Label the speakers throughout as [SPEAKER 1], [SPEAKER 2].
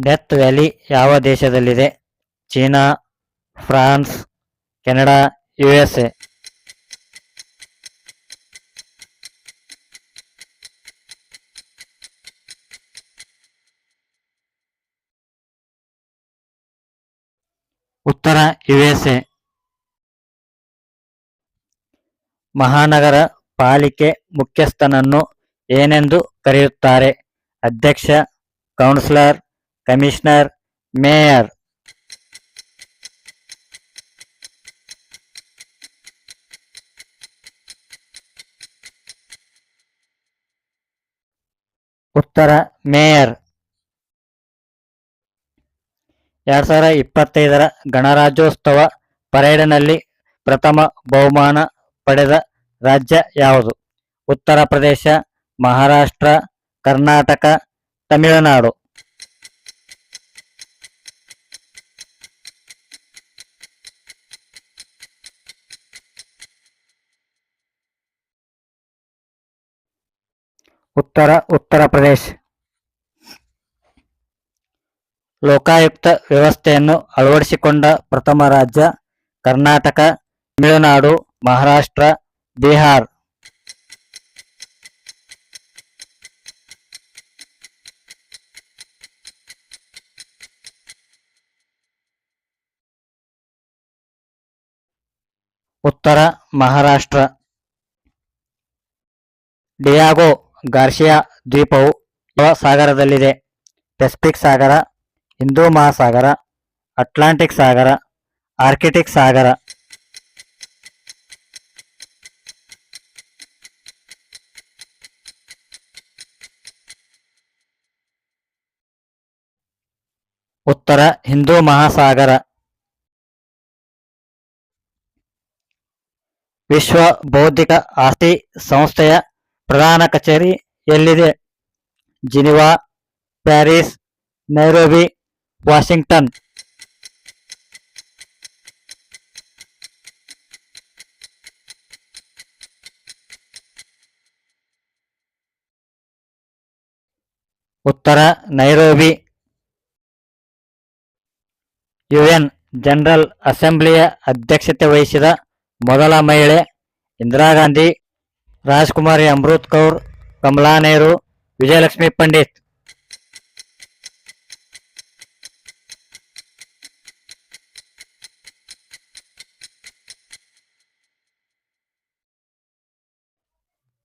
[SPEAKER 1] Death valley ಯಾವ ದೇಶದಲ್ಲಿದೆ? China, France, Canada, USA. ಉತ್ತರ USA. ಮಹಾನಗರ ಪಾಲಿಕೆ ಮುಖ್ಯಸ್ಥನನ್ನು ಏನೆಂದು ಕರೆಯುತ್ತಾರೆ? ಅಧ್ಯಕ್ಷ, ಕೌನ್ಸಿಲರ್, ಕಮಿಷನರ್, ಮೇಯರ್. ಉತ್ತರ ಮೇಯರ್. 2025ರ ಗಣರಾಜ್ಯೋತ್ಸವ ಪರೇಡ್ನಲ್ಲಿ ಪ್ರಥಮ ಬಹುಮಾನ ಪಡೆದ ರಾಜ್ಯ ಯಾವುದು? ಉತ್ತರ ಪ್ರದೇಶ, ಮಹಾರಾಷ್ಟ್ರ, ಕರ್ನಾಟಕ, ತಮಿಳುನಾಡು. ಉತ್ತರ ಪ್ರದೇಶ. ಲೋಕಾಯುಕ್ತ ವ್ಯವಸ್ಥೆಯನ್ನು ಅಳವಡಿಸಿಕೊಂಡ ಪ್ರಥಮ ರಾಜ್ಯ? ಕರ್ನಾಟಕ, ತಮಿಳುನಾಡು, ಮಹಾರಾಷ್ಟ್ರ, ಬಿಹಾರ್. ಉತ್ತರ ಮಹಾರಾಷ್ಟ್ರ. ಡಿಯಾಗೋ ಗಾರ್ಸಿಯಾ ದ್ವೀಪವು ಯಾವ ಸಾಗರದಲ್ಲಿದೆ? ಪೆಸಿಫಿಕ್ ಸಾಗರ, ಹಿಂದೂ ಮಹಾಸಾಗರ, ಅಟ್ಲಾಂಟಿಕ್ ಸಾಗರ, ಆರ್ಕಿಟಿಕ್ ಸಾಗರ. ಉತ್ತರ ಹಿಂದೂ ಮಹಾಸಾಗರ. ವಿಶ್ವ ಬೌದ್ಧಿಕ ಆಸ್ತಿ ಸಂಸ್ಥೆಯ ಪ್ರಧಾನ ಕಚೇರಿ ಎಲ್ಲಿದೆ? Geneva, Paris, Nairobi, Washington. ಉತ್ತರ ನೈರೋಬಿ. UN ಜನರಲ್ ಅಸೆಂಬ್ಲಿಯ ಅಧ್ಯಕ್ಷತೆ ವಹಿಸಿದ ಮೊದಲ ಮಹಿಳೆ? ಇಂದಿರಾ ಗಾಂಧಿ, ರಾಜ್ಕುಮಾರಿ ಅಮೃತ್ ಕೌರ್, ಕಮಲಾ ನೆಹರು, ವಿಜಯಲಕ್ಷ್ಮಿ ಪಂಡಿತ್.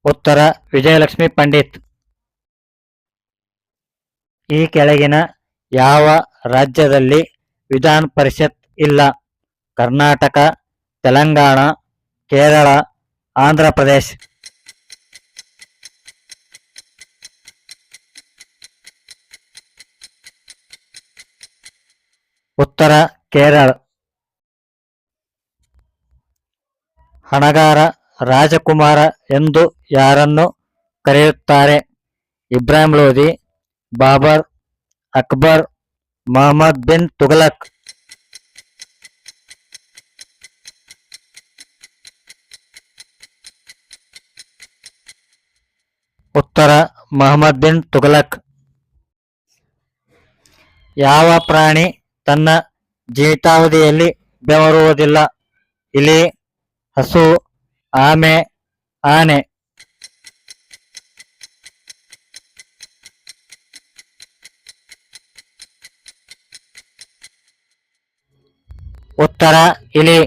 [SPEAKER 1] ಉತ್ತರ ವಿಜಯಲಕ್ಷ್ಮಿ ಪಂಡಿತ್. ಈ ಕೆಳಗಿನ ಯಾವ ರಾಜ್ಯದಲ್ಲಿ ವಿಧಾನ ಪರಿಷತ್ ಇಲ್ಲ? ಕರ್ನಾಟಕ, ತೆಲಂಗಾಣ, ಕೇರಳ, ಆಂಧ್ರ ಪ್ರದೇಶ್. ಉತ್ತರ ಕೇರಳ. ಹಣಗಾರ ರಾಜಕುಮಾರ ಎಂದು ಯಾರನ್ನು ಕರೆಯುತ್ತಾರೆ? ಇಬ್ರಾಹಿಂ ಲೋಧಿ, ಬಾಬರ್, ಅಕ್ಬರ್, ಮೊಹಮ್ಮದ್ ಬಿನ್ ತುಘಲಕ್. ಉತ್ತರ ಮೊಹಮ್ಮದ್ ಬಿನ್ ತುಘಲಕ್. ಯಾವ ಪ್ರಾಣಿ ತನ್ನ ಜೀವಿತಾವಧಿಯಲ್ಲಿ ಬೆವರುವುದಿಲ್ಲ? ಇಲಿ, ಹಸು, ಆಮೆ, ಆನೆ. ಉತ್ತರ ಇಲಿ.